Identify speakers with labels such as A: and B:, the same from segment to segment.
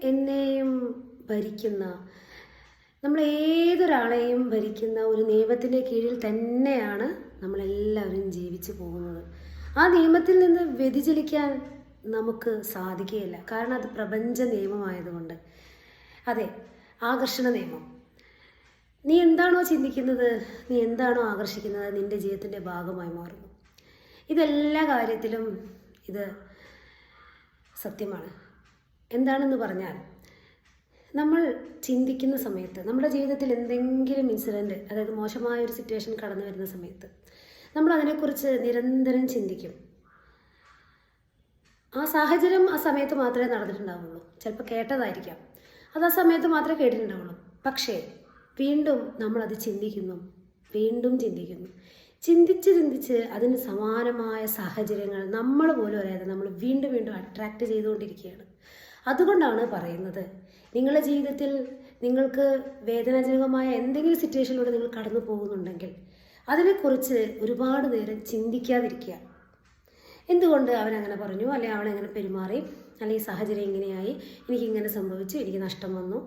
A: എന്നെയും ഭരിക്കുന്ന, നമ്മൾ ഏതൊരാളെയും ഭരിക്കുന്ന ഒരു നിയമത്തിൻ്റെ കീഴിൽ തന്നെയാണ് നമ്മളെല്ലാവരും ജീവിച്ചു പോകുന്നത്. ആ നിയമത്തിൽ നിന്ന് വ്യതിചലിക്കാൻ നമുക്ക് സാധിക്കുകയില്ല. കാരണം അത് പ്രപഞ്ച നിയമമായതുകൊണ്ട്. അതെ, ആകർഷണ നിയമം. നീ എന്താണോ ചിന്തിക്കുന്നത്, നീ എന്താണോ ആകർഷിക്കുന്നത്, നിൻ്റെ ജീവിതത്തിൻ്റെ ഭാഗമായി മാറുന്നു. ഇതെല്ലാ കാര്യത്തിലും ഇത് സത്യമാണ്. എന്താണെന്ന് പറഞ്ഞാൽ, നമ്മൾ ചിന്തിക്കുന്ന സമയത്ത്, നമ്മുടെ ജീവിതത്തിൽ എന്തെങ്കിലും ഇൻസിഡൻറ്റ്, അതായത് മോശമായ ഒരു സിറ്റുവേഷൻ കടന്നു വരുന്ന സമയത്ത് നമ്മൾ അതിനെക്കുറിച്ച് നിരന്തരം ചിന്തിക്കും. ആ സാഹചര്യം ആ സമയത്ത് മാത്രമേ നടന്നിട്ടുണ്ടാവുള്ളൂ. ചിലപ്പോൾ കേട്ടതായിരിക്കാം, അത് ആ സമയത്ത് മാത്രമേ കേട്ടിട്ടുണ്ടാവുള്ളൂ. പക്ഷേ വീണ്ടും നമ്മളത് ചിന്തിക്കുന്നു, വീണ്ടും ചിന്തിക്കുന്നു. ചിന്തിച്ച് അതിന് സമാനമായ സാഹചര്യങ്ങൾ നമ്മൾ പോലും അറിയാതെ നമ്മൾ വീണ്ടും വീണ്ടും അട്രാക്റ്റ് ചെയ്തുകൊണ്ടിരിക്കുകയാണ്. അതുകൊണ്ടാണ് പറയുന്നത്, നിങ്ങളുടെ ജീവിതത്തിൽ നിങ്ങൾക്ക് വേദനാജനകമായ എന്തെങ്കിലും സിറ്റുവേഷനിലൂടെ നിങ്ങൾ കടന്നു പോകുന്നുണ്ടെങ്കിൽ അതിനെക്കുറിച്ച് ഒരുപാട് നേരം ചിന്തിക്കാതിരിക്കുക. എന്തുകൊണ്ട് അവനങ്ങനെ പറഞ്ഞു, അല്ലെങ്കിൽ അവനെങ്ങനെ പെരുമാറി, അല്ലെങ്കിൽ സാഹചര്യം ഇങ്ങനെയായി, എനിക്കിങ്ങനെ സംഭവിച്ചു, എനിക്ക് നഷ്ടം വന്നു.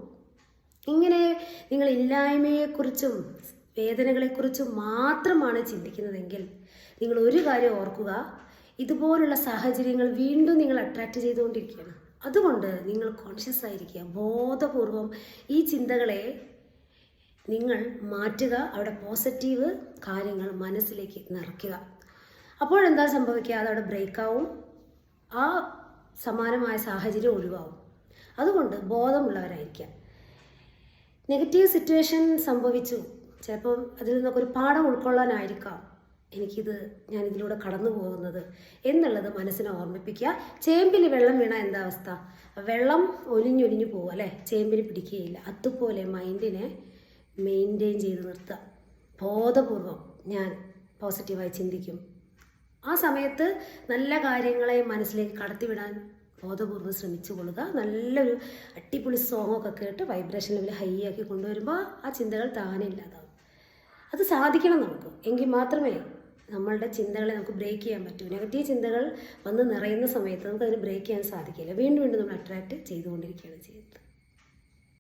A: ഇങ്ങനെ നിങ്ങൾ ഇല്ലായ്മയെക്കുറിച്ചും വേദനകളെക്കുറിച്ചും മാത്രമാണ് ചിന്തിക്കുന്നതെങ്കിൽ നിങ്ങൾ ഒരു കാര്യം ഓർക്കുക, ഇതുപോലുള്ള സാഹചര്യങ്ങൾ വീണ്ടും നിങ്ങൾ അട്രാക്റ്റ് ചെയ്തുകൊണ്ടിരിക്കുകയാണ്. അതുകൊണ്ട് നിങ്ങൾ കോൺഷ്യസ് ആയിരിക്കുക, ബോധപൂർവം ഈ ചിന്തകളെ നിങ്ങൾ മാറ്റുക, അവിടെ പോസിറ്റീവ് കാര്യങ്ങൾ മനസ്സിലേക്ക് നിറയ്ക്കുക. അപ്പോഴെന്താ സംഭവിക്കുക, അതവിടെ ബ്രേക്കാവും, ആ സമാനമായ സാഹചര്യം ഒഴിവാവും. അതുകൊണ്ട് ബോധമുള്ളവരായിരിക്കുക. നെഗറ്റീവ് സിറ്റുവേഷൻ സംഭവിച്ചു, ചിലപ്പോൾ അതിൽ നിന്നൊക്കെ ഒരു പാഠം ഉൾക്കൊള്ളാനായിരിക്കാം ഞാനിതിലൂടെ കടന്നു പോകുന്നത് എന്നുള്ളത് മനസ്സിനെ ഓർമ്മിപ്പിക്കുക. ചേമ്പിൽ വെള്ളം വീണ എന്താ അവസ്ഥ, വെള്ളം ഒലിഞ്ഞൊലിഞ്ഞു പോകും അല്ലേ, ചേമ്പിന് പിടിക്കുകയില്ല. അതുപോലെ മൈൻഡിനെ മെയിൻറ്റെയിൻ ചെയ്ത് നിർത്തുക. ബോധപൂർവം ഞാൻ പോസിറ്റീവായി ചിന്തിക്കും. ആ സമയത്ത് നല്ല കാര്യങ്ങളെ മനസ്സിലേക്ക് കടത്തിവിടാൻ ബോധപൂർവ്വം ശ്രമിച്ചു കൊള്ളുക. നല്ലൊരു അടിപൊളി സോങ്ങൊക്കെ കേട്ട് വൈബ്രേഷൻ ലെവൽ ഹൈ ആക്കി കൊണ്ടുവരുമ്പോൾ ആ ചിന്തകൾ താനെ ഇല്ലാതാവും. അത് സാധിക്കണം നമുക്ക്, എങ്കിൽ മാത്രമേ നമ്മളുടെ ചിന്തകളെ നമുക്ക് ബ്രേക്ക് ചെയ്യാൻ പറ്റൂ. നെഗറ്റീവ് ചിന്തകൾ വന്ന് നിറയുന്ന സമയത്ത് നമുക്കതിന് ബ്രേക്ക് ചെയ്യാൻ സാധിക്കില്ല. വീണ്ടും വീണ്ടും നമ്മൾ അട്രാക്റ്റ് ചെയ്തുകൊണ്ടിരിക്കുകയാണ് ചെയ്യുന്നത്.